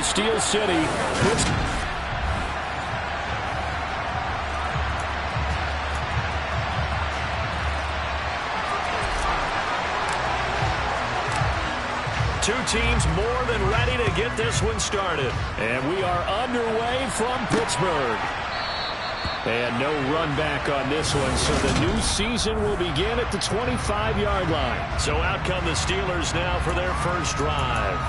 to Steel City. Two teams more than ready to get this one started. And we are underway from Pittsburgh. And no run back on this one, so the new season will begin at the 25-yard line. So out come the Steelers now for their first drive.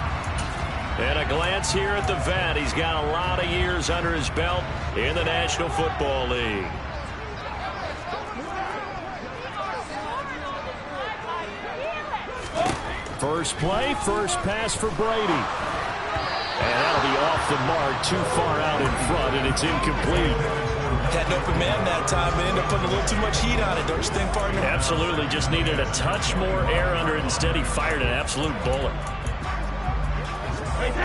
And a glance here at the vet. He's got a lot of years under his belt in the National Football League. First play, first pass for Brady. And that'll be off the mark, too far out in front, and it's incomplete. Had an open man that time, but ended up putting a little too much heat on it, don't you think, partner? Absolutely, just needed a touch more air under it. Instead, he fired an absolute bullet.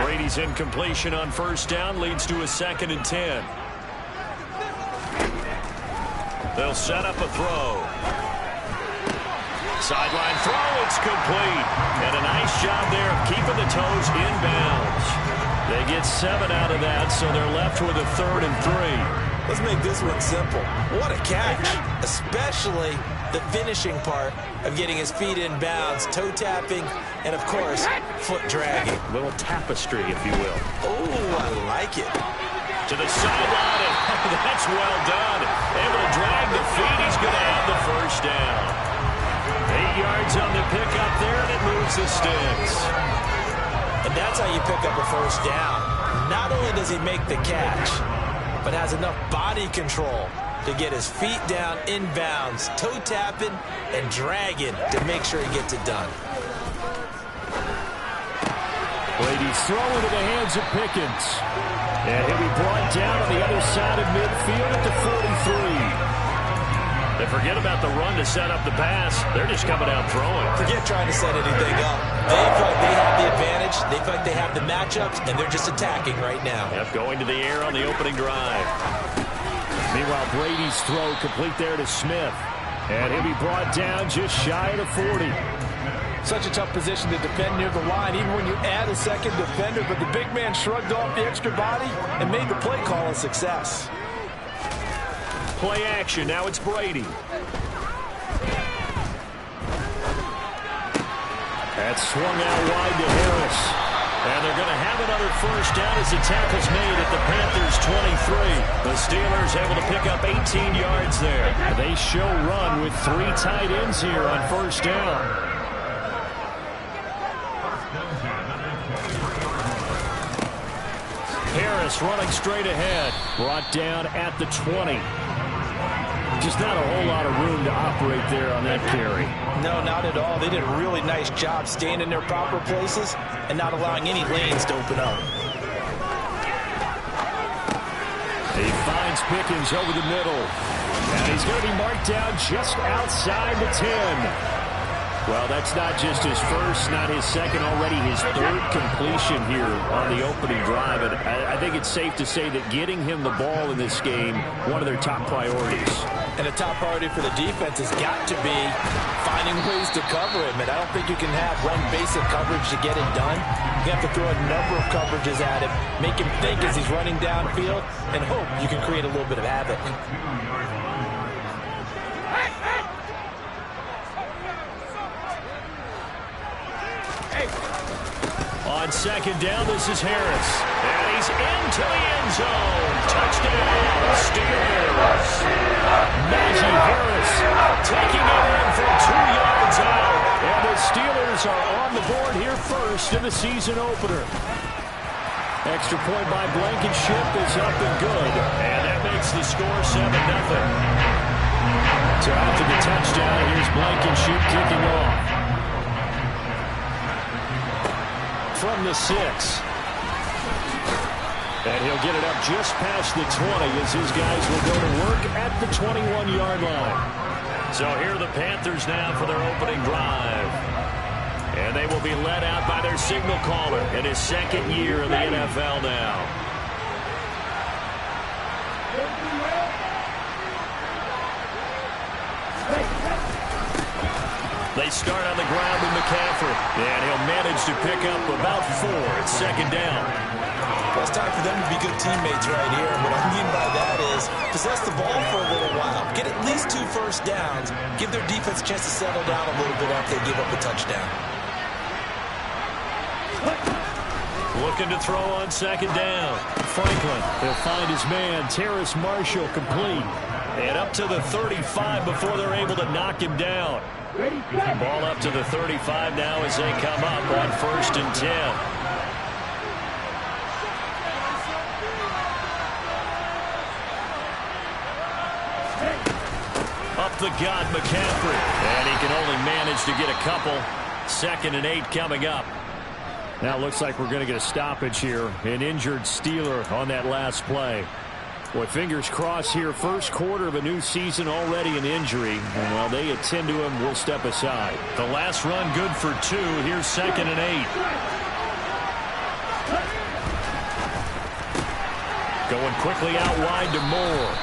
Brady's incompletion on first down leads to a 2nd and 10. They'll set up a throw. Sideline throw, it's complete. And a nice job there of keeping the toes inbounds. They get 7 out of that, so they're left with a 3rd and 3. Let's make this one simple. What a catch, especially the finishing part of getting his feet in bounds, toe tapping, and of course, foot dragging. A little tapestry, if you will. Oh, I like it. To the sideline, and that's well done. Able to drag the feet. He's going to have the first down. 8 yards on the pickup there, and it moves the sticks. And that's how you pick up a first down. Not only does he make the catch, but has enough body control to get his feet down inbounds, toe tapping and dragging to make sure he gets it done. Brady's throw into the hands of Pickens. And he'll be brought down on the other side of midfield at the 43. They forget about the run to set up the pass. They're just coming out throwing. Forget trying to set anything up. They feel like they have the advantage. They feel like they have the matchups, and they're just attacking right now. Yep, going to the air on the opening drive. Meanwhile, Brady's throw complete there to Smith. And he'll be brought down just shy of the 40. Such a tough position to defend near the line, even when you add a second defender. But the big man shrugged off the extra body and made the play call a success. Play action. Now it's Brady. That's swung out wide to Harris. And they're going to have another first down as the tackle's made at the Panthers' 23. The Steelers able to pick up 18 yards there. They show run with 3 tight ends here on first down. Harris running straight ahead. Brought down at the 20. Just not a whole lot of room to operate there on that carry. No, not at all. They did a really nice job staying in their proper places and not allowing any lanes to open up. He finds Pickens over the middle. And he's going to be marked down just outside the 10. Well, that's not just his first, not his second, already his 3rd completion here on the opening drive. And I think it's safe to say that getting him the ball in this game, one of their top priorities. And a top priority for the defense has got to be finding ways to cover him. And I don't think you can have one basic coverage to get it done. You have to throw a number of coverages at him, make him think as he's running downfield, and hope you can create a little bit of havoc. On second down, this is Harris. And he's into the end zone. Touchdown, Steelers. Najee Harris taking it in from 2 yards out. And the Steelers are on the board here first in the season opener. Extra point by Blankenship is up and good. And that makes the score 7-0. So after the touchdown, here's Blankenship kicking off. From the 6. And he'll get it up just past the 20 as his guys will go to work at the 21-yard line. So here are the Panthers now for their opening drive. And they will be led out by their signal caller in his 2nd year in the NFL now. They start on the ground with McCaffrey. And he'll manage to pick up about 4 at second down. time for them to be good teammates right here. And what I mean by that is possess the ball for a little while. Get at least 2 first downs. Give their defense a chance to settle down a little bit after they give up a touchdown. Looking to throw on second down. Franklin, he'll find his man, Terrace Marshall, complete. And up to the 35 before they're able to knock him down. Ball up to the 35 now as they come up on 1st and 10. Up the gut, McCaffrey. And he can only manage to get a couple. 2nd and 8 coming up. Now it looks like we're going to get a stoppage here. An injured Steeler on that last play. Boy, fingers crossed here. First quarter of a new season, already an injury. And while they attend to him, we'll step aside. The last run good for 2. Here's 2nd and 8. Going quickly out wide to Moore.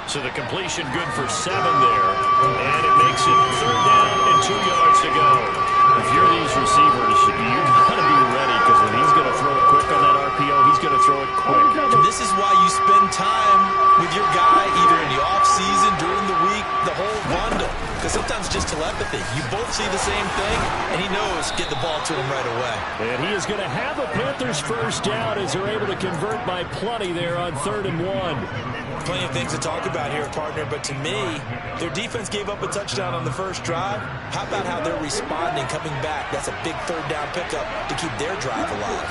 So the completion good for 7 there. And it makes it 3rd down and 2 yards to go. If you're these receivers, you've got to be ready, because when he's going to throw it quick on that RPO, he's going to throw it quick. And this is why you spend time with your guy either in the offseason, during the week, the whole bundle. Because sometimes just telepathy. You both see the same thing, and he knows get the ball to him right away. And he is going to have a Panthers first down as they're able to convert by plenty there on 3rd and 1. Plenty of things to talk about here, partner, but to me, their defense gave up a touchdown on the first drive. How about how they're responding, coming back? That's a big 3rd down pickup to keep their drive alive.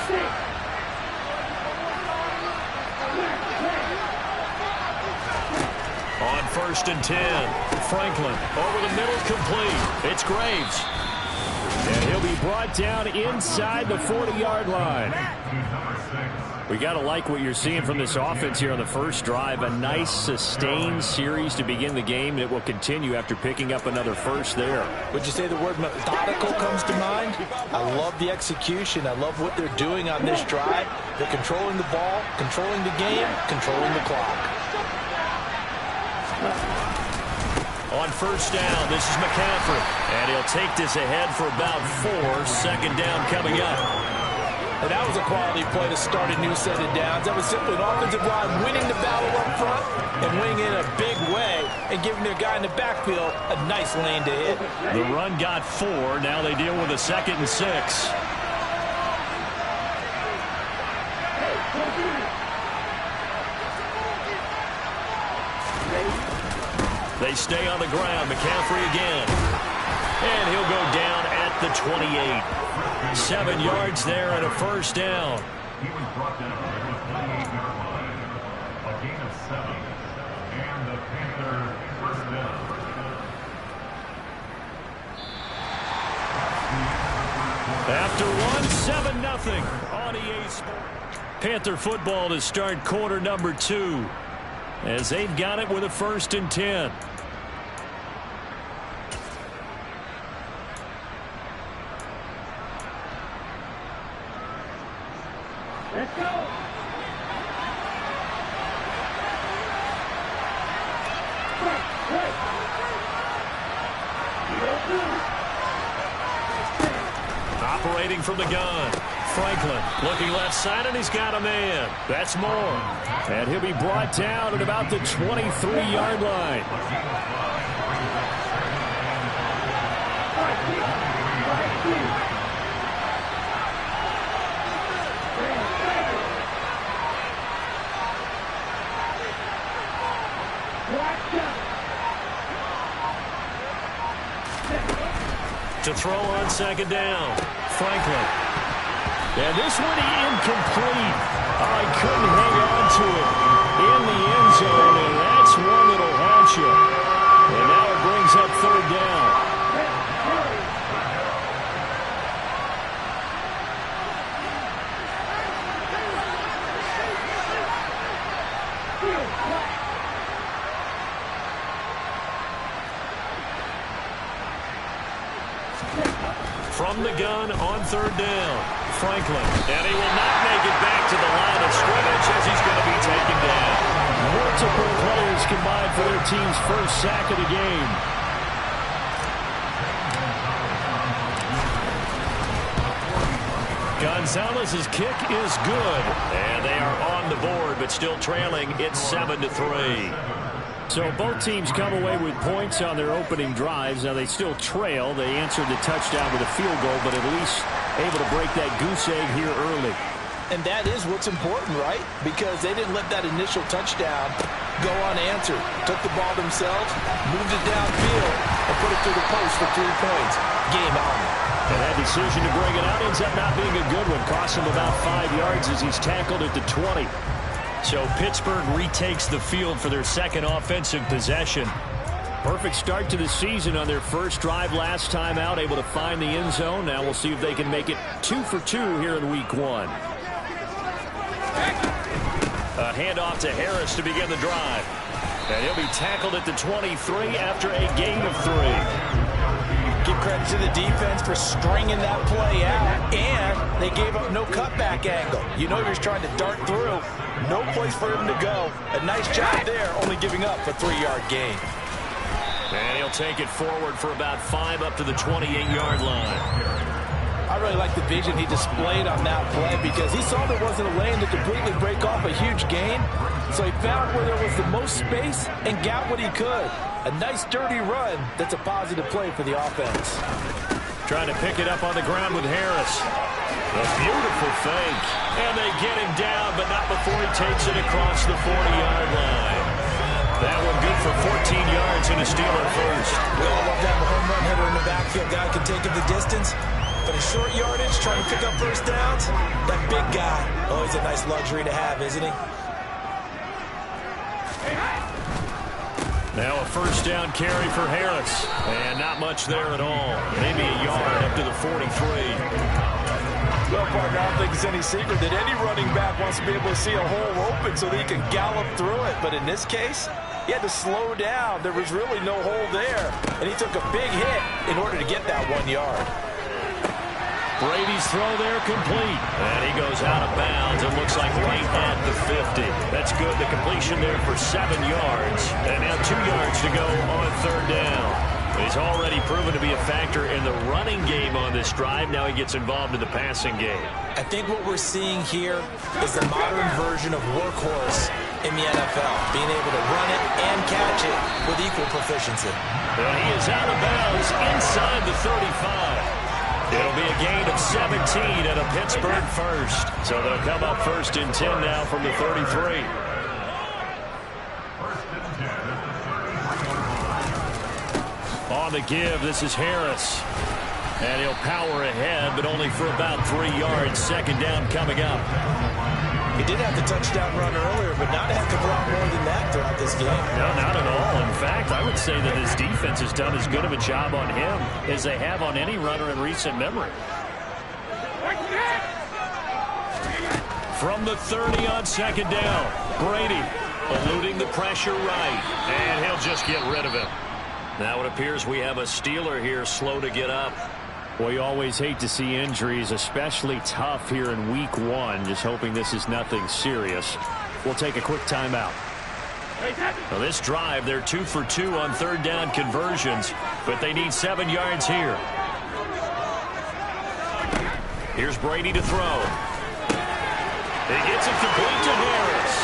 On 1st and 10, Franklin over the middle, complete. It's Graves. And he'll be brought down inside the 40-yard line. We got to like what you're seeing from this offense here on the first drive. A nice sustained series to begin the game that will continue after picking up another first there. Would you say the word methodical comes to mind? I love the execution. I love what they're doing on this drive. They're controlling the ball, controlling the game, controlling the clock. On 1st down, this is McCaffrey. And he'll take this ahead for about 4. 2nd down coming up. And that was a quality play to start a new set of downs. That was simply an offensive line winning the battle up front and winning in a big way and giving their guy in the backfield a nice lane to hit. The run got 4. Now they deal with a 2nd and 6. They stay on the ground. McCaffrey again. And he'll go down at the 28. 7 yards there and a first down. He was brought down at the 28-yard line. A gain of 7. And the Panthers first down. After 1, 7-0 on EA Sports. Panther football to start quarter number 2. As they've got it with a 1st and 10. Let's go. Operating from the gun. Franklin looking left side, and he's got a man. That's Moore. And he'll be brought down at about the 23-yard line. To throw on 2nd down, Franklin. And this one incomplete. Oh, he couldn't hang on to it in the end zone, and that's one that'll haunt you. And now it brings up 3rd down. From the gun on 3rd down, Franklin. And he will not make it back to the line of scrimmage as he's going to be taken down. Multiple players combined for their team's first sack of the game. Gonzalez's kick is good. And they are on the board, but still trailing. It's 7-3. So both teams come away with points on their opening drives. Now they still trail. They answered the touchdown with a field goal, but at least able to break that goose egg here early. And that is what's important, right? Because they didn't let that initial touchdown go unanswered. Took the ball themselves, moved it downfield, and put it through the post for 3 points. Game on. And that decision to bring it out ends up not being a good one. Cost him about 5 yards as he's tackled at the 20. So Pittsburgh retakes the field for their second offensive possession. Perfect start to the season on their first drive last time out, able to find the end zone. Now we'll see if they can make it 2 for 2 here in week 1. A handoff to Harris to begin the drive. And he'll be tackled at the 23 after a gain of 3. Give credit to the defense for stringing that play out, and they gave up no cutback angle. You know you're trying to dart through. No place for him to go. A nice job there, only giving up a 3-yard gain. And he'll take it forward for about 5 up to the 28-yard line. I really like the vision he displayed on that play because he saw there wasn't a lane to completely break off a huge gain. So he found where there was the most space and got what he could. A nice dirty run that's a positive play for the offense. Trying to pick it up on the ground with Harris. A beautiful fake. And they get him down, but not before he takes it across the 40-yard line. That one good for 14 yards and a Steeler first. We all love to have a home run hitter in the backfield. Guy can take it the distance. But in short yardage, trying to pick up first downs, that big guy, always a nice luxury to have, isn't he? Now a first down carry for Harris. And not much there at all. Maybe a yard up to the 43. Well, partner, I don't think it's any secret that any running back wants to be able to see a hole open so that he can gallop through it. But in this case, he had to slow down. There was really no hole there. And he took a big hit in order to get that 1 yard. Brady's throw there complete. And he goes out of bounds. It looks like right at the 50. That's good. The completion there for 7 yards. And now 2 yards to go on third down. He's already proven to be a factor in the running game on this drive. Now he gets involved in the passing game. I think what we're seeing here is the modern version of workhorse in the NFL. Being able to run it and catch it with equal proficiency. Well, he is out of bounds inside the 35. It'll be a gain of 17 and a Pittsburgh first. So they'll come up first and 10 now from the 33. On the give, this is Harris. And he'll power ahead, but only for about 3 yards. Second down coming up. He did have the touchdown run earlier, but not a heck of a lot more than that throughout this game. No, not at all. In fact, I would say that his defense has done as good of a job on him as they have on any runner in recent memory. From the 30 on second down, Brady eluding the pressure right, and he'll just get rid of it. Now it appears we have a Steeler here slow to get up. Well, you always hate to see injuries, especially tough here in week 1. Just hoping this is nothing serious. We'll take a quick timeout. Well, this drive, they're 2 for 2 on third down conversions, but they need 7 yards here. Here's Brady to throw. He gets it complete to Harris.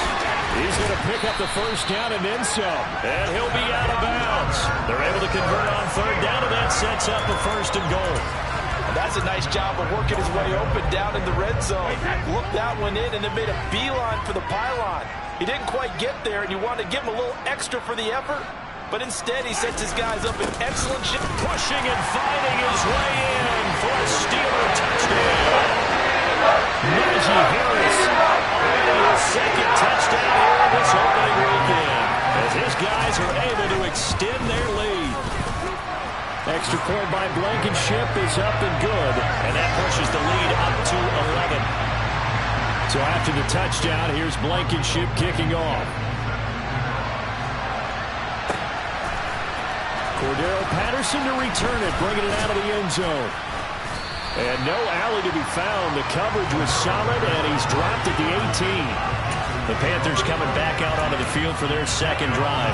He's going to pick up the first down and then some. And he'll be out of bounds. They're able to convert on third down, and that sets up a first and goal. And that's a nice job of working his way open down in the red zone. Looked that one in and then made a beeline for the pylon. He didn't quite get there, and you want to give him a little extra for the effort. But instead, he sets his guys up in excellent shape. Pushing and finding his way in for a Steeler touchdown. Najee Harris already his second touchdown here in this opening weekend, as his guys are able to extend their lead. Extra point by Blankenship is up and good, and that pushes the lead up to 11. So after the touchdown, here's Blankenship kicking off. Cordero Patterson to return it, bringing it out of the end zone. And no alley to be found. The coverage was solid, and he's dropped at the 18. The Panthers coming back out onto the field for their second drive.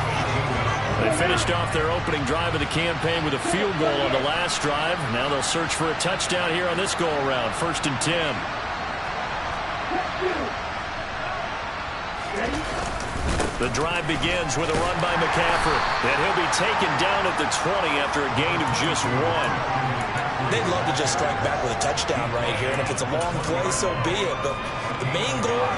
They finished off their opening drive of the campaign with a field goal on the last drive. Now they'll search for a touchdown here on this go-around. 1st and 10. The drive begins with a run by McCaffrey. And he'll be taken down at the 20 after a gain of just 1. They'd love to just strike back with a touchdown right here, and if it's a long play, so be it. But the main goal,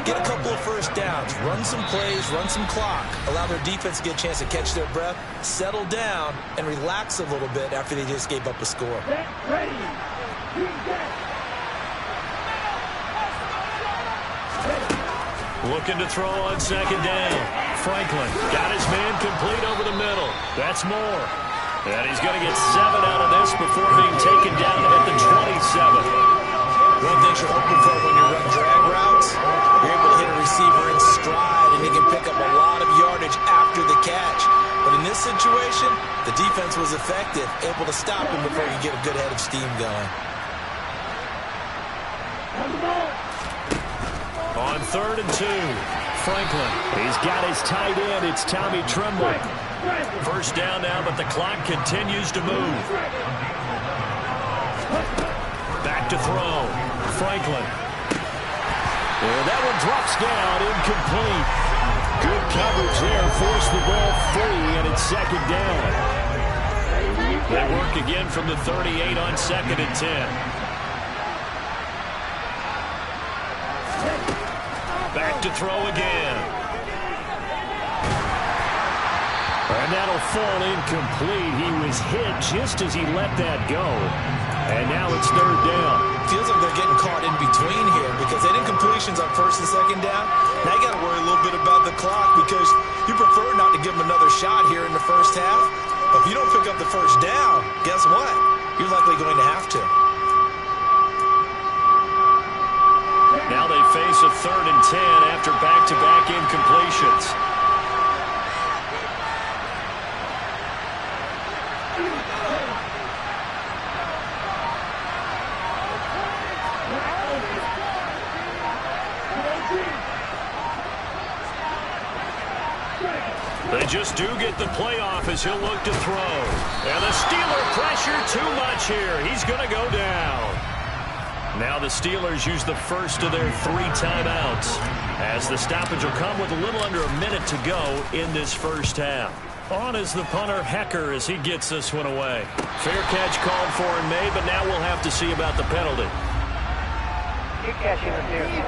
get a couple of first downs, run some plays, run some clock, allow their defense to get a chance to catch their breath, settle down, and relax a little bit after they just gave up a score. Looking to throw on 2nd down. Franklin got his man complete over the middle. That's more. And he's going to get 7 out of this before being taken down at the 27. One thing you're hoping for when you run drag routes, you're able to hit a receiver in stride, and he can pick up a lot of yardage after the catch. But in this situation, the defense was effective, able to stop him before he could get a good head of steam going. On 3rd and 2, Franklin. He's got his tight end. It's Tommy Tremble. 1st down now, but the clock continues to move. Back to throw. Franklin. And that one drops down, incomplete. Good coverage there. Forced the ball free, and it's 2nd down. They work again from the 38 on 2nd and 10. Back to throw again. And that'll fall incomplete. He was hit just as he let that go. And now it's 3rd down. Feels like they're getting caught in between here because they did incompletions on 1st and 2nd down. Now you got to worry a little bit about the clock because you prefer not to give them another shot here in the 1st half. But if you don't pick up the 1st down, guess what? You're likely going to have to. Now they face a 3rd and 10 after back-to-back incompletions. They just do get the playoff as he'll look to throw. And the Steeler pressure too much here. He's going to go down. Now the Steelers use the first of their 3 timeouts as the stoppage will come with a little under a minute to go in this 1st half. On is the punter Hecker as he gets this one away. Fair catch called for and made, but now we'll have to see about the penalty. Good catch interference.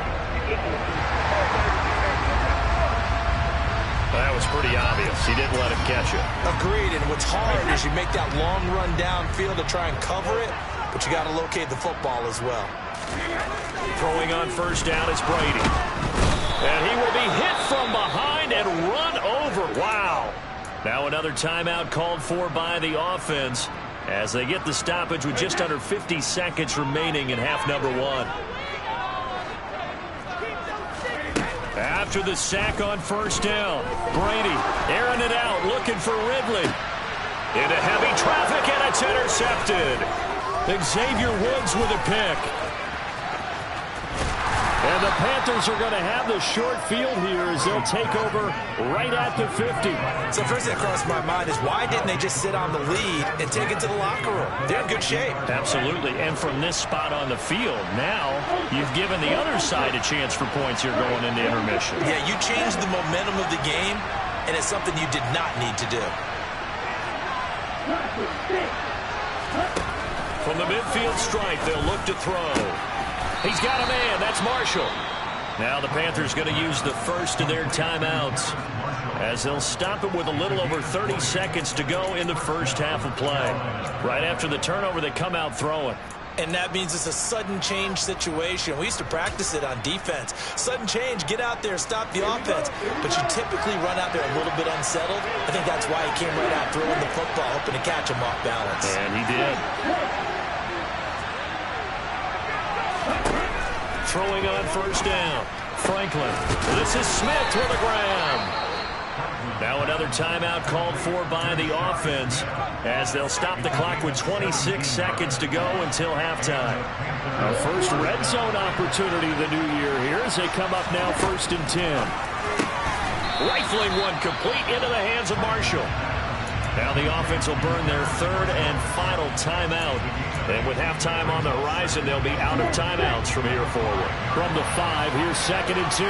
That was pretty obvious. He didn't let him catch it. Agreed, and what's hard is you make that long run downfield to try and cover it, but you got to locate the football as well. Throwing on 1st down, it's Brady. And he will be hit from behind and run over. Wow. Now another timeout called for by the offense as they get the stoppage with just under 50 seconds remaining in half number 1. After the sack on 1st down, Brady airing it out, looking for Ridley. Into heavy traffic, and it's intercepted. Xavier Woods with a pick. And the Panthers are going to have the short field here as they'll take over right at the 50. So first thing that crossed my mind is why didn't they just sit on the lead and take it to the locker room? They're in good shape. Absolutely. And from this spot on the field, now you've given the other side a chance for points here going into intermission. Yeah, you changed the momentum of the game, and it's something you did not need to do. From the midfield stripe, they'll look to throw. He's got a man. That's Marshall. Now the Panthers going to use the first of their timeouts as they'll stop it with a little over 30 seconds to go in the 1st half of play. Right after the turnover, they come out throwing. And that means it's a sudden change situation. We used to practice it on defense. Sudden change, get out there, stop the offense. But you typically run out there a little bit unsettled. I think that's why he came right out throwing the football, hoping to catch him off balance. And he did. Throwing on 1st down. Franklin. This is Smith with a grab. Now another timeout called for by the offense as they'll stop the clock with 26 seconds to go until halftime. Our first red zone opportunity of the new year here as they come up now 1st and 10. Rifling one complete into the hands of Marshall. Now the offense will burn their third and final timeout. And with halftime on the horizon, they'll be out of timeouts from here forward. From the 5, here's 2nd and 2.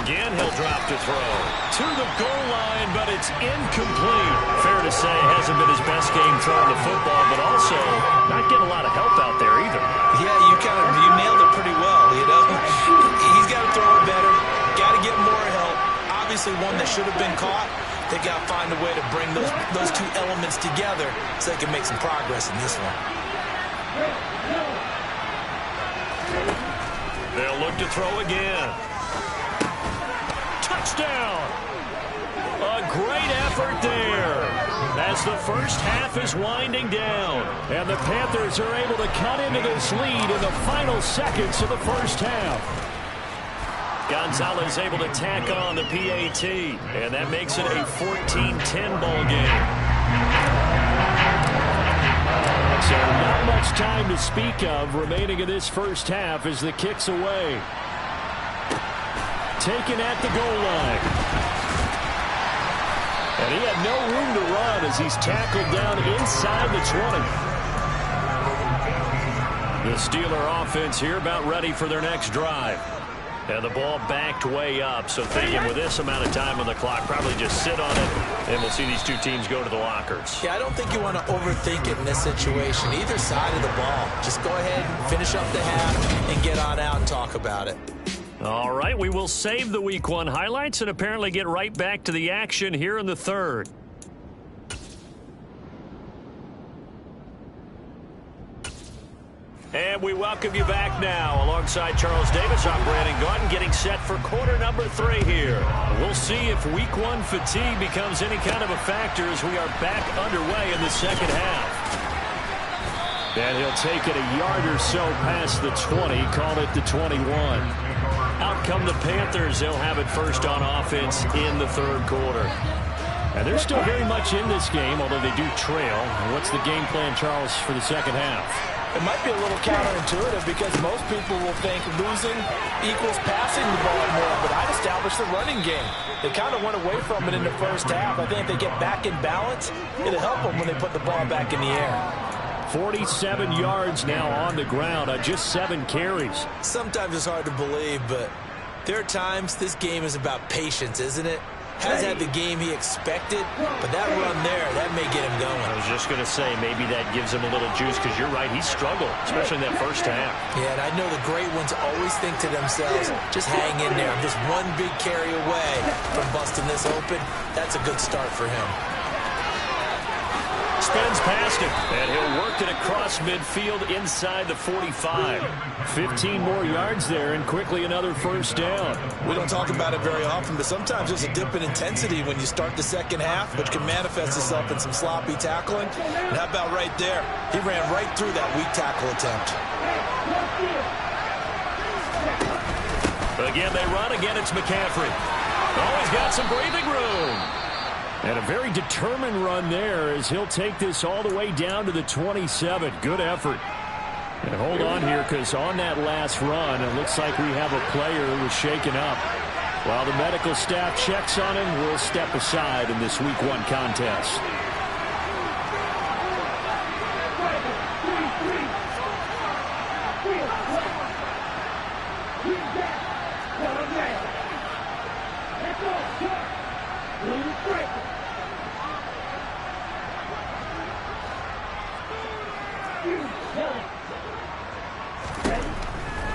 Again, he'll drop to throw. To the goal line, but it's incomplete. Fair to say, hasn't been his best game throwing the football, but also not getting a lot of help out there either. Yeah, you nailed it pretty well, you know. He's got to throw it better. Got to get more help. Obviously, one that should have been caught. They got to find a way to bring those two elements together so they can make some progress in this one. They'll look to throw again. Touchdown! A great effort there as the first half is winding down. And the Panthers are able to cut into this lead in the final seconds of the first half. Gonzalez able to tack on the PAT, and that makes it a 14-10 ball game. So not much time to speak of remaining in this first half as the kick's away. Taken at the goal line. And he had no room to run as he's tackled down inside the 20. The Steeler offense here about ready for their next drive. And the ball backed way up, so thinking with this amount of time on the clock, probably just sit on it, and we'll see these two teams go to the lockers. Yeah, I don't think you want to overthink it in this situation. Either side of the ball. Just go ahead, finish up the half, and get on out and talk about it. All right, we will save the Week 1 highlights and apparently get right back to the action here in the third. And we welcome you back now. Alongside Charles Davis, I'm Brandon Gaudin, getting set for quarter number 3 here. We'll see if Week 1 fatigue becomes any kind of a factor as we are back underway in the second half. And he'll take it a yard or so past the 20, call it the 21. Out come the Panthers. They'll have it first on offense in the third quarter. And they're still very much in this game, although they do trail. What's the game plan, Charles, for the second half? It might be a little counterintuitive because most people will think losing equals passing the ball more, but I'd establish the running game. They kind of went away from it in the first half. I think if they get back in balance, it'll help them when they put the ball back in the air. 47 yards now on the ground on just 7 carries. Sometimes it's hard to believe, but there are times this game is about patience, isn't it? Has had the game he expected, but that run there, that may get him going. I was just going to say, maybe that gives him a little juice because you're right, he struggled, especially in that first half. Yeah, and I know the great ones always think to themselves, just hang in there. I'm just one big carry away from busting this open. That's a good start for him. Spins past him, and he'll work it across midfield inside the 45. 15 more yards there, and quickly another first down. We don't talk about it very often, but sometimes there's a dip in intensity when you start the second half, which can manifest itself in some sloppy tackling. And how about right there? He ran right through that weak tackle attempt. Again, they run. Again, it's McCaffrey. Oh, he's got some breathing room. And a very determined run there as he'll take this all the way down to the 27. Good effort. And hold on here because on that last run, it looks like we have a player who was shaken up. While the medical staff checks on him, we'll step aside in this Week 1 contest.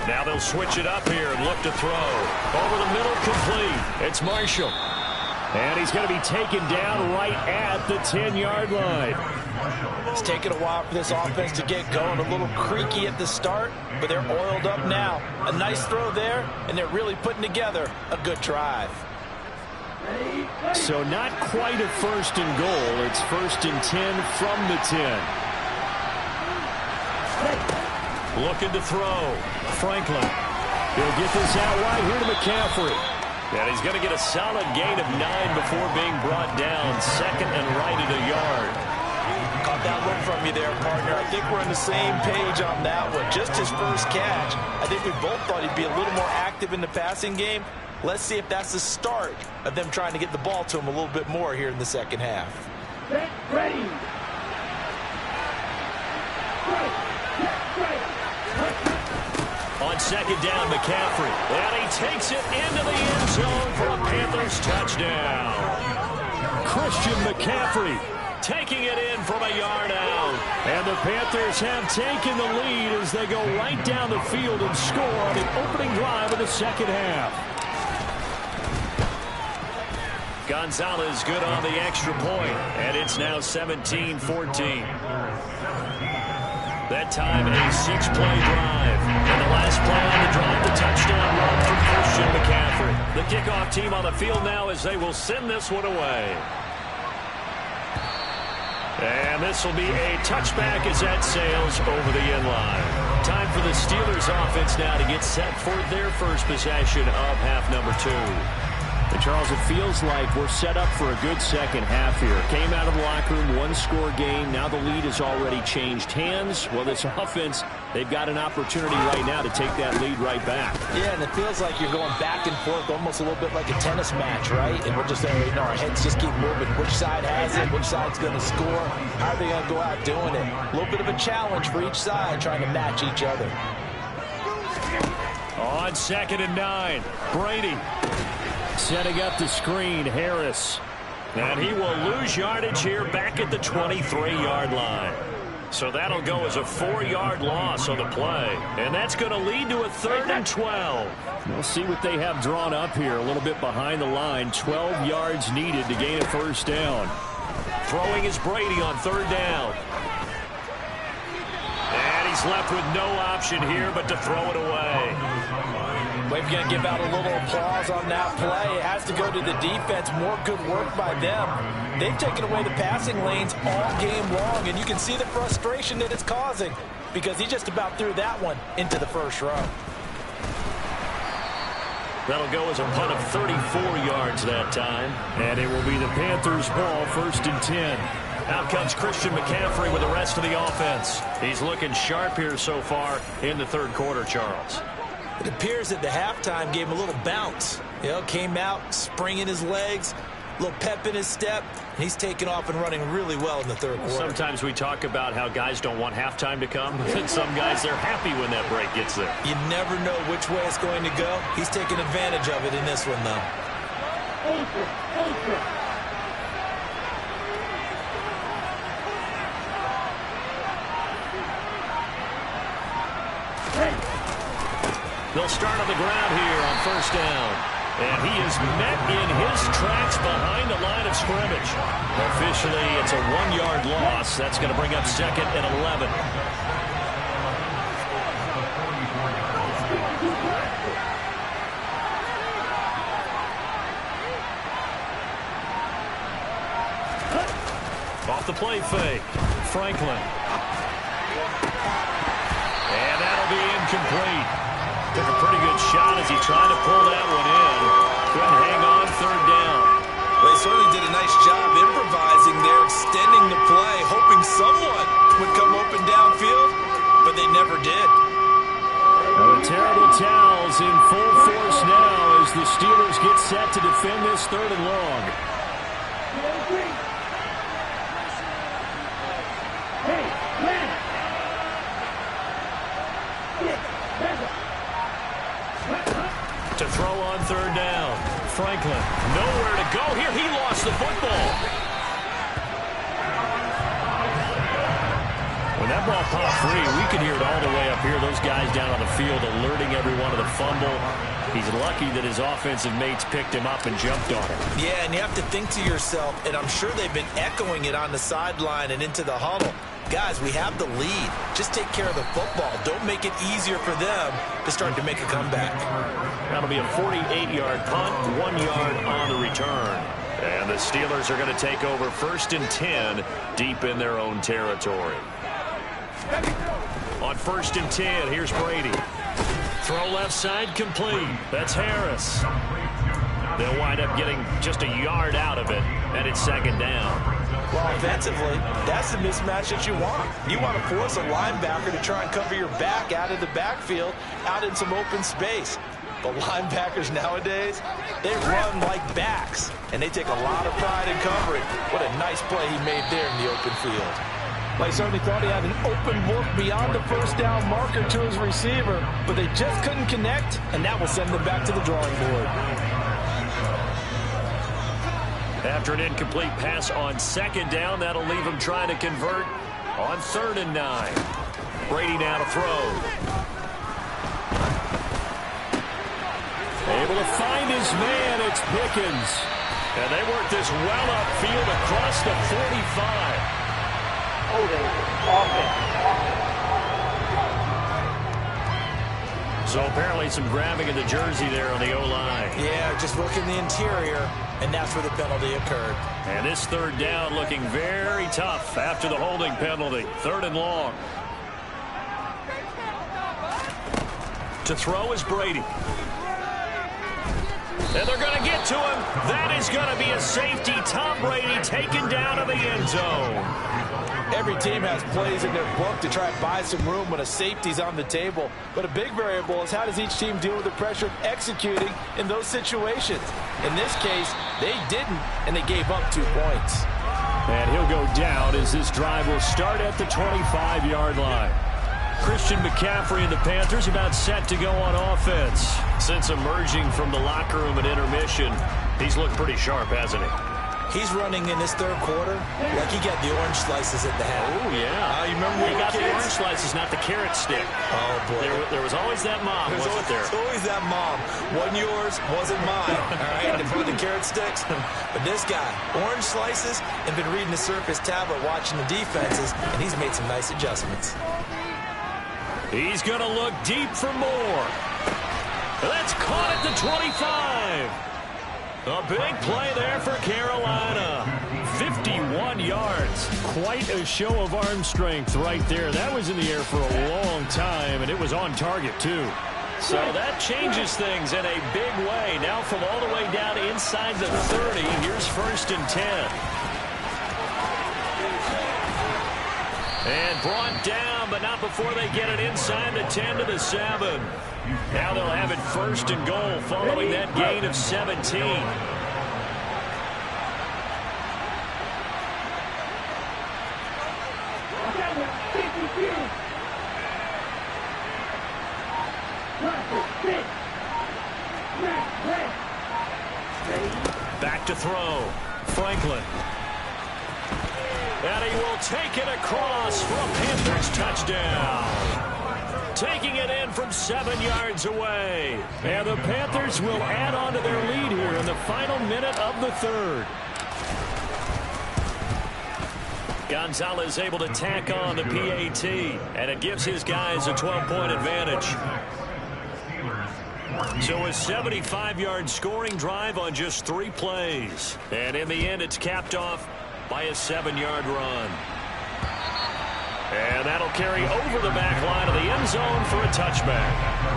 Now they'll switch it up here and look to throw. Over the middle, complete. It's Marshall. And he's going to be taken down right at the 10-yard line. It's taken a while for this offense to get going. A little creaky at the start, but they're oiled up now. A nice throw there, and they're really putting together a good drive. So not quite a first and goal. It's first and 10 from the 10. Looking to throw. Franklin. He'll get this out wide here to McCaffrey. And he's going to get a solid gain of 9 before being brought down. Second and right at a yard. Caught that from you there, partner. I think we're on the same page on that one. Just his first catch. I think we both thought he'd be a little more active in the passing game. Let's see if that's the start of them trying to get the ball to him a little bit more here in the second half. Get ready. On second down, McCaffrey. And he takes it into the end zone for a Panthers touchdown. Christian McCaffrey taking it in from a yard out. And the Panthers have taken the lead as they go right down the field and score on the opening drive of the second half. Gonzalez good on the extra point, and it's now 17-14. That time a 6-play drive. And the last play on the drive, the touchdown run from Christian McCaffrey. The kickoff team on the field now as they will send this one away. And this will be a touchback as that sails over the end line. Time for the Steelers offense now to get set for their first possession of half number 2. And Charles, it feels like we're set up for a good second half here. Came out of the locker room, one-score game. Now the lead has already changed hands. Well, this offense, they've got an opportunity right now to take that lead right back. Yeah, and it feels like you're going back and forth almost a little bit like a tennis match, right? And we're just saying, our heads just keep moving. Which side has it? Which side's going to score? How are they going to go out doing it? A little bit of a challenge for each side trying to match each other. On second and 9, Brady. Setting up the screen, Harris. And he will lose yardage here back at the 23-yard line. So that'll go as a 4-yard loss on the play. And that's going to lead to a 3rd and 12. We'll see what they have drawn up here. A little bit behind the line. 12 yards needed to gain a first down. Throwing is Brady on 3rd down. And he's left with no option here but to throw it away. We're going to give out a little applause on that play. It has to go to the defense. More good work by them. They've taken away the passing lanes all game long, and you can see the frustration that it's causing because he just about threw that one into the first row. That'll go as a punt of 34 yards that time. And it will be the Panthers' ball, 1st and 10. Out comes Christian McCaffrey with the rest of the offense. He's looking sharp here so far in the 3rd quarter, Charles. It appears that the halftime gave him a little bounce. Came out, spring in his legs, a little pep in his step, and he's taken off and running really well in the 3rd quarter. Sometimes we talk about how guys don't want halftime to come, and some guys, they're happy when that break gets there. You never know which way it's going to go. He's taking advantage of it in this one, though. They'll start on the ground here on 1st down. And he is met in his tracks behind the line of scrimmage. Officially, it's a 1-yard loss. That's going to bring up 2nd and 11. Off the play fake. Franklin. And that'll be incomplete. Took a pretty good shot as he tried to pull that one in. Couldn't hang on 3rd down. Well, he certainly did a nice job improvising there, extending the play, hoping someone would come open downfield, but they never did. Now the terrible towels in full force now as the Steelers get set to defend this 3rd and long. To throw on 3rd down. Franklin, nowhere to go here. He lost the football. When that ball popped free, we could hear it all the way up here. Those guys down on the field alerting everyone of the fumble. He's lucky that his offensive mates picked him up and jumped on him. Yeah, and you have to think to yourself, and I'm sure they've been echoing it on the sideline and into the huddle. Guys, we have the lead. Just take care of the football. Don't make it easier for them to start to make a comeback. That'll be a 48-yard punt, 1 yard on the return. And the Steelers are going to take over 1st and 10 deep in their own territory. On 1st and 10, here's Brady. Throw left side complete. That's Harris. They'll wind up getting just a yard out of it, and it's 2nd down. Well, defensively, that's the mismatch that you want. You want to force a linebacker to try and cover your back out of the backfield, out in some open space. But linebackers nowadays, they run like backs, and they take a lot of pride in covering. What a nice play he made there in the open field. Well, he certainly thought he had an open look beyond the first down marker to his receiver, but they just couldn't connect, and that will send them back to the drawing board. After an incomplete pass on second down, that'll leave him trying to convert on 3rd and 9. Brady now to throw. Able to find his man, it's Pickens. And they work this well upfield across the 45. So apparently some grabbing of the jersey there on the O-line. Yeah, just working the interior, and that's where the penalty occurred. And this 3rd down looking very tough after the holding penalty. 3rd and long. To throw is Brady. And they're going to get to him. That is going to be a safety. Tom Brady taken down to the end zone. Every team has plays in their book to try and buy some room when a safety's on the table. But a big variable is how does each team deal with the pressure of executing in those situations. In this case, they didn't, and they gave up 2 points. And he'll go down as this drive will start at the 25-yard line. Christian McCaffrey and the Panthers about set to go on offense. Since emerging from the locker room at intermission, he's looked pretty sharp, hasn't he? He's running in this 3rd quarter like he got the orange slices in the hat. Oh, yeah. You remember when he got the orange slices, not the carrot stick. Oh, boy. There was always that mom, wasn't there? There's always that mom. Wasn't yours, wasn't mine. All right, they put the carrot sticks. But this guy, orange slices, and been reading the Surface tablet, watching the defenses, and he's made some nice adjustments. He's going to look deep for more. That's caught at the 25. A big play there for Carolina. 51 yards. Quite a show of arm strength right there. That was in the air for a long time, and it was on target, too. So that changes things in a big way. Now from all the way down inside the 30, here's 1st and 10. And brought down, but not before they get it inside the 10 to the 7. Now they'll have it 1st and goal following that gain of 17. Back to throw. Franklin. And he will take it across for a Panthers touchdown. Taking it in from 7 yards away. And the Panthers will add on to their lead here in the final minute of the 3rd. Gonzalez able to tack on the PAT, and it gives his guys a 12-point advantage. So a 75-yard scoring drive on just 3 plays. And in the end, it's capped off by a 7-yard run. And that'll carry over the back line of the end zone for a touchback.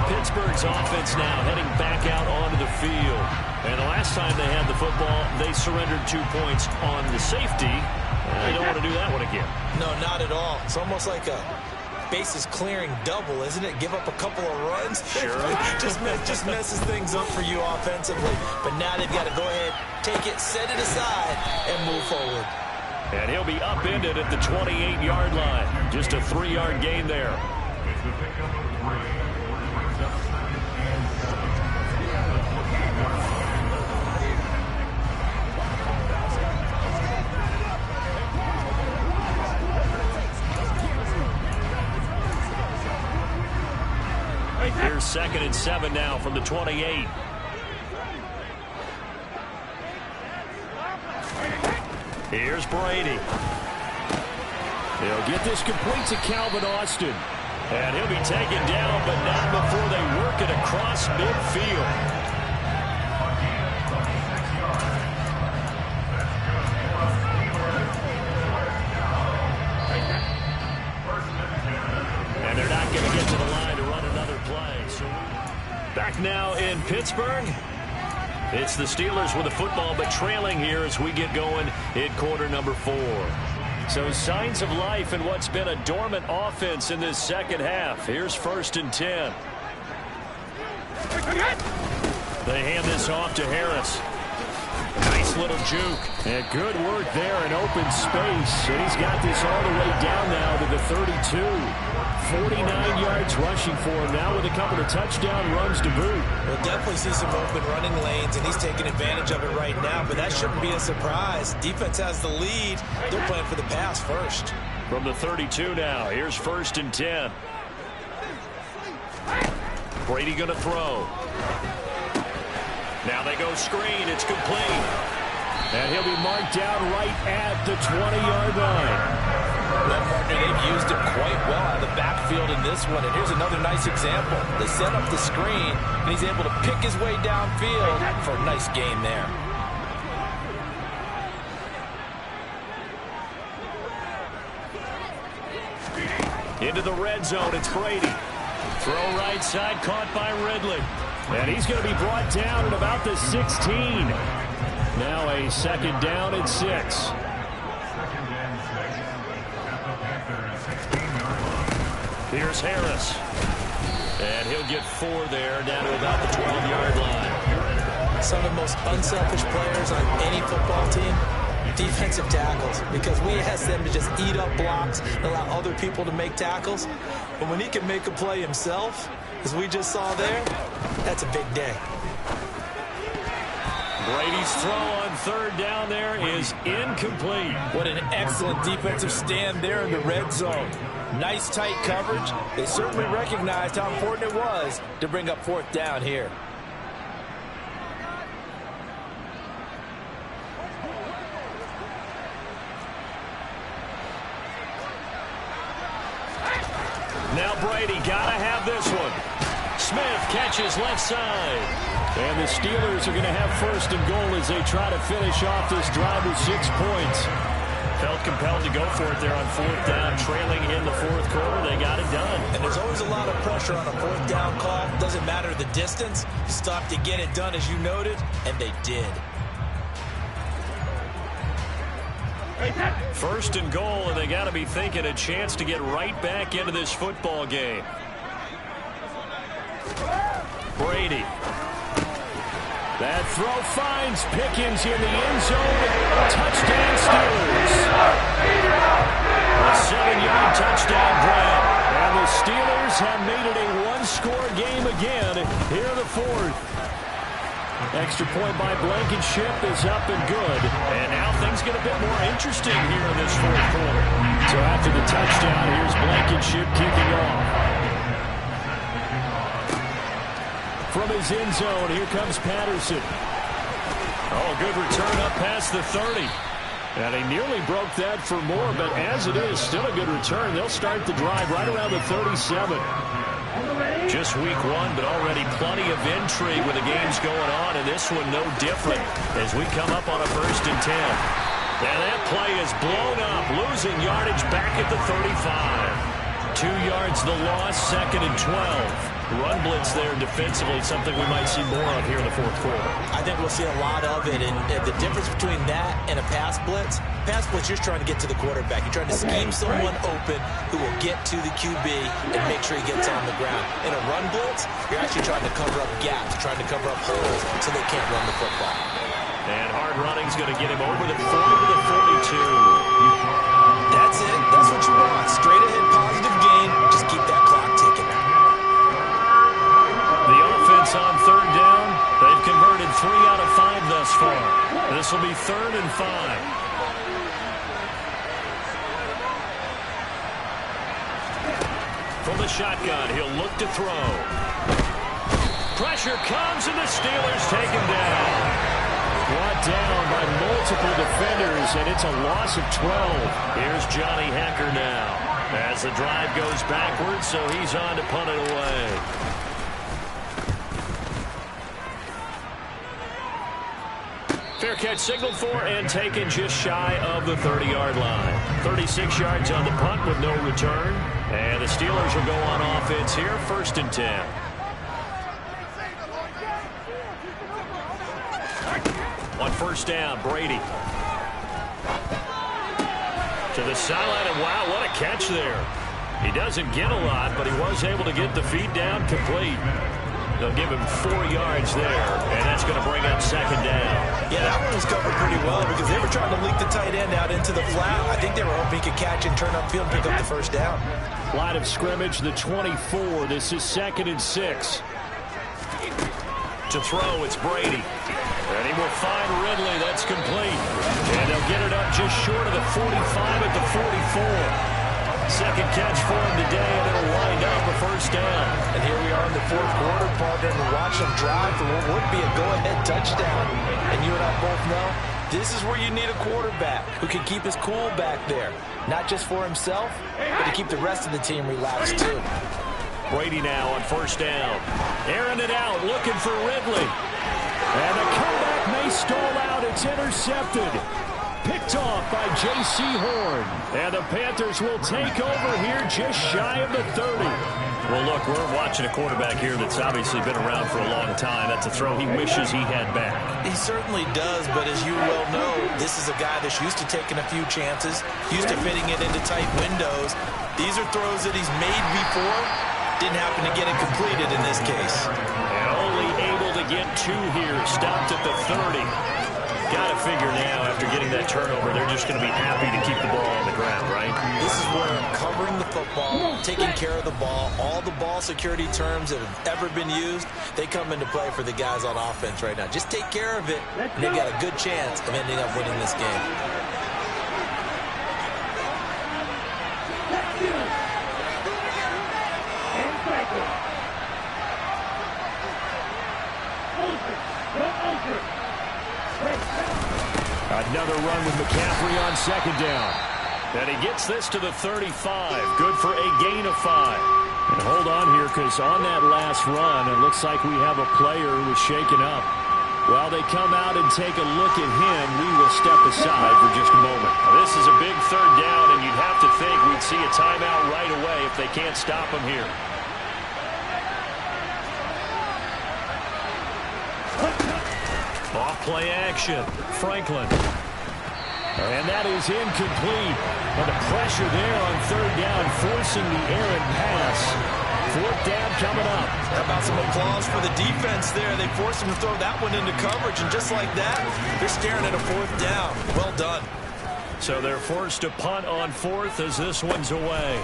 Pittsburgh's offense now heading back out onto the field. And the last time they had the football, they surrendered 2 points on the safety. They don't want to do that one again. No, not at all. It's almost like a bases clearing double, isn't it? Give up a couple of runs. Sure. just messes things up for you offensively. But now they've got to go ahead, take it, set it aside, and move forward. And he'll be upended at the 28-yard line. Just a 3-yard gain there. It's the pickup of 3. Here's 2nd and 7 now from the 28. Here's Brady. They'll get this complete to Calvin Austin. And he'll be taken down, but not before they work it across midfield. And they're not going to get to the line to run another play. So back now in Pittsburgh. It's the Steelers with the football, but trailing here as we get going in quarter number 4. So signs of life in what's been a dormant offense in this second half. Here's 1st and 10. They hand this off to Harris. Nice little juke. And good work there in open space. And he's got this all the way down now to the 32. 49 yards rushing for him now with a couple of touchdown runs to boot. We'll definitely see some open running lanes, and he's taking advantage of it right now, but that shouldn't be a surprise. Defense has the lead. They're playing for the pass first. From the 32 now, here's 1st and 10. Brady going to throw. Now they go screen. It's complete. And he'll be marked down right at the 20-yard line. That partner, they've used him quite well out of the backfield in this one. And here's another nice example. They set up the screen, and he's able to pick his way downfield for a nice gain there. Into the red zone, it's Brady. Throw right side, caught by Ridley. And he's going to be brought down at about the 16. Now a 2nd down and 6. Here's Harris. And he'll get 4 there, down to about the 12-yard line. Some of the most unselfish players on any football team, defensive tackles, because we ask them to just eat up blocks and allow other people to make tackles. But when he can make a play himself, as we just saw there, that's a big day. Brady's throw on 3rd down there is incomplete. What an excellent defensive stand there in the red zone. Nice tight coverage. They certainly recognized how important it was to bring up 4th down here. Now Brady gotta have this one. Smith catches left side. And the Steelers are going to have 1st and goal as they try to finish off this drive with 6 points. Felt compelled to go for it there on 4th down, trailing in the 4th quarter. They got it done. And there's always a lot of pressure on a 4th down call. Doesn't matter the distance. You stop to get it done, as you noted, and they did. 1st and goal, and they got to be thinking a chance to get right back into this football game. Brady. That throw finds Pickens in the end zone. Touchdown Steelers. A 7-yard touchdown grab. And the Steelers have made it a 1-score game again here in the 4th. Extra point by Blankenship is up and good. And now things get a bit more interesting here in this 4th quarter. So after the touchdown, here's Blankenship kicking off. From his end zone, here comes Patterson. Oh, good return up past the 30. And he nearly broke that for more, but as it is, still a good return. They'll start the drive right around the 37. Just week 1, but already plenty of intrigue with the games going on, and this one no different as we come up on a 1st and 10. And that play is blown up, losing yardage back at the 35. 2 yards the loss, 2nd and 12. Run blitz there defensively, something we might see more of here in the 4th quarter. I think we'll see a lot of it, and the difference between that and a pass blitz, you're trying to get to the quarterback. You're trying to scheme someone open who will get to the QB and make sure he gets on the ground. In a run blitz, you're actually trying to cover up gaps, trying to cover up holes so they can't run the football. And hard running is going to get him over the 40 to the 42. That's it. That's what you want. Straight ahead positive gain. Just keep that clock ticking. The offense on 3rd down, they've converted 3 out of 5 thus far. This will be 3rd and 5. From the shotgun, he'll look to throw. Pressure comes, and the Steelers take him down. Brought down by multiple defenders, and it's a loss of 12. Here's Johnny Hecker now as the drive goes backwards, so he's on to punt it away. Fair catch signaled for and taken just shy of the 30-yard line. 36 yards on the punt with no return. And the Steelers will go on offense here, 1st and 10. On 1st down, Brady. To the sideline, and wow, what a catch there. He doesn't get a lot, but he was able to get the feed down complete. They'll give him 4 yards there, and that's going to bring up second down. Yeah, that one was covered pretty well because they were trying to leak the tight end out into the flat. I think they were hoping he could catch and turn upfield and pick up the first down. Line of scrimmage, the 24. This is 2nd and 6. To throw, it's Brady. And he will find Ridley. That's complete. And they'll get it up just short of the 45 at the 44. Second catch for him today, and it'll wind up a first down. And here we are in the 4th quarter, partner, and we're watching them drive for what would be a go-ahead touchdown. And you and I both know this is where you need a quarterback who can keep his cool back there. Not just for himself, but to keep the rest of the team relaxed, too. Brady now on first down. Airing it out, looking for Ridley. And the comeback may stall out. It's intercepted. Picked off by J.C. Horn. And the Panthers will take over here just shy of the 30. Well, look, we're watching a quarterback here that's obviously been around for a long time. That's a throw he wishes he had back. He certainly does, but as you well know, this is a guy that's used to taking a few chances, used to fitting it into tight windows. These are throws that he's made before. Didn't happen to get it completed in this case. And only able to get 2 here. Stopped at the 30. Got to figure now, after getting that turnover, they're just going to be happy to keep the ball on the ground, right? This is where covering the football, taking care of the ball, all the ball security terms that have ever been used, they come into play for the guys on offense right now. Just take care of it, and they've got a good chance of ending up winning this game. Another run with McCaffrey on second down. And he gets this to the 35. Good for a gain of 5. And hold on here, because on that last run, it looks like we have a player who was shaken up. While they come out and take a look at him, we will step aside for just a moment. This is a big 3rd down, and you'd have to think we'd see a timeout right away if they can't stop him here. Off play action. Franklin. And that is incomplete. And the pressure there on 3rd down, forcing the errant pass. 4th down coming up. How about some applause for the defense there? They forced him to throw that one into coverage, and just like that, they're staring at a 4th down. Well done. So they're forced to punt on 4th as this one's away.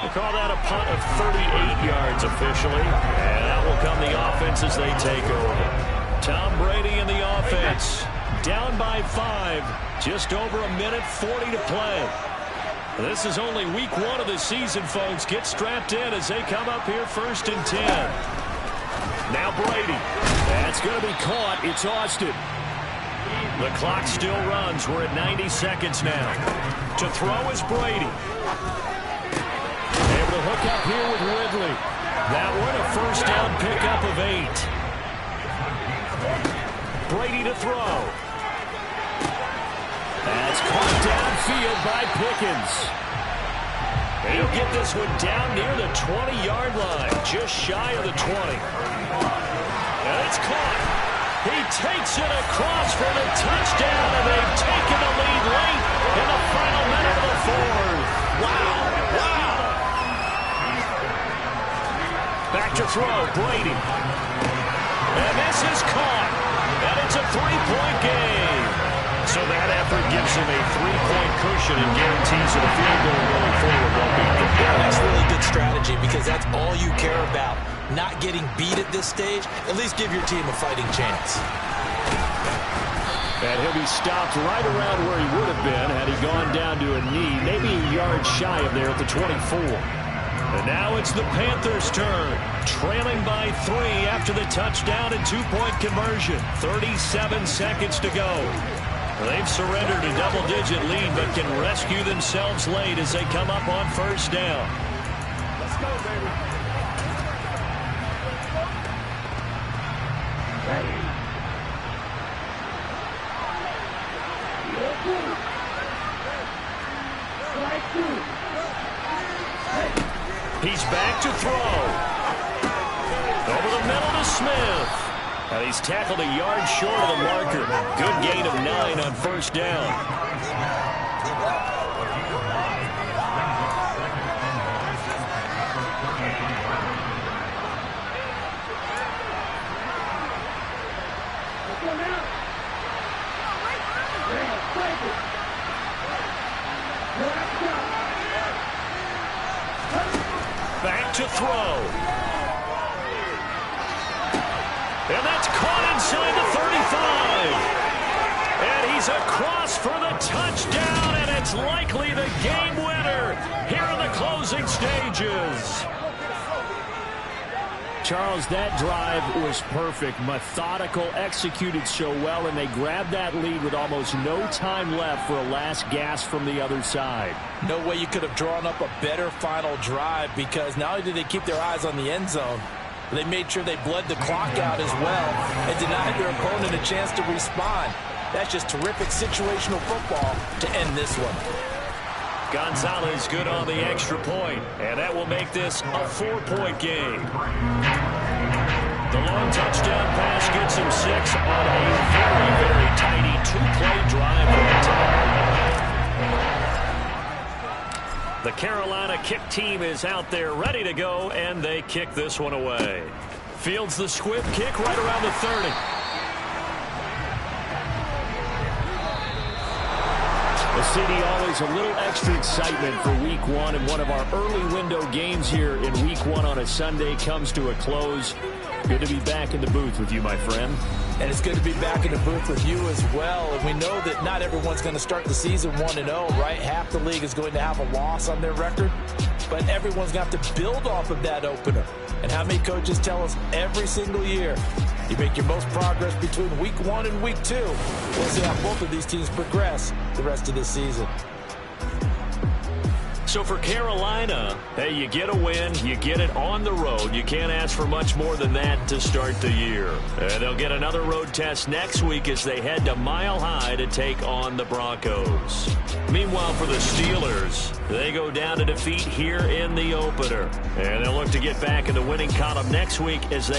We'll call that a punt of 38 yards officially. And that will come the offense as they take over. Tom Brady in the offense. Down by 5. Just over a minute 40 to play. This is only week 1 of the season, folks. Get strapped in as they come up here 1st and 10. Now Brady. That's going to be caught. It's Austin. The clock still runs. We're at 90 seconds now. To throw is Brady. Able to hook up here with Ridley. That one a first down pickup of 8. Brady to throw. That's caught downfield by Pickens. He'll get this one down near the 20-yard line, just shy of the 20. And it's caught. He takes it across for the touchdown, and they've taken the lead late in the final minute of the 4th. Wow, wow. Back to throw, Brady. And this is caught. And it's a 3-point game. So that effort gives him a 3-point cushion and guarantees that a field goal going forward won't beat them. That's really good strategy because that's all you care about. Not getting beat at this stage. At least give your team a fighting chance. And he'll be stopped right around where he would have been had he gone down to a knee, maybe a yard shy of there at the 24. And now it's the Panthers' turn, trailing by 3 after the touchdown and 2-point conversion. 37 seconds to go. They've surrendered a double-digit lead, but can rescue themselves late as they come up on first down. Let's go, baby. Ready. He's back to throw. Over the middle to Smith. Now he's tackled a yard short of the marker. Good gain of 9 on first down. Back to throw. And that's caught inside the 35. And he's across for the touchdown, and it's likely the game winner here in the closing stages. Charles, that drive was perfect, methodical, executed so well, and they grabbed that lead with almost no time left for a last gasp from the other side. No way you could have drawn up a better final drive, because not only did they keep their eyes on the end zone, but they made sure they bled the clock out as well and denied their opponent a chance to respond. That's just terrific situational football to end this one. Gonzalez good on the extra point, and that will make this a 4-point game. The long touchdown pass gets him 6 on a very, very tidy 2-play drive right. The Carolina kick team is out there ready to go, and they kick this one away. Fields the squib kick right around the 30. Well, CD, always a little extra excitement for Week 1, and one of our early window games here in Week 1 on a Sunday comes to a close. Good to be back in the booth with you, my friend. And it's good to be back in the booth with you as well. And we know that not everyone's going to start the season 1-0, right? Half the league is going to have a loss on their record, but everyone's got to build off of that opener. And how many coaches tell us every single year, you make your most progress between Week 1 and Week 2. We'll see how both of these teams progress the rest of this season. So for Carolina, hey, you get a win, you get it on the road. You can't ask for much more than that to start the year. They'll get another road test next week as they head to Mile High to take on the Broncos. Meanwhile, for the Steelers, they go down to defeat here in the opener. And they'll look to get back in the winning column next week as they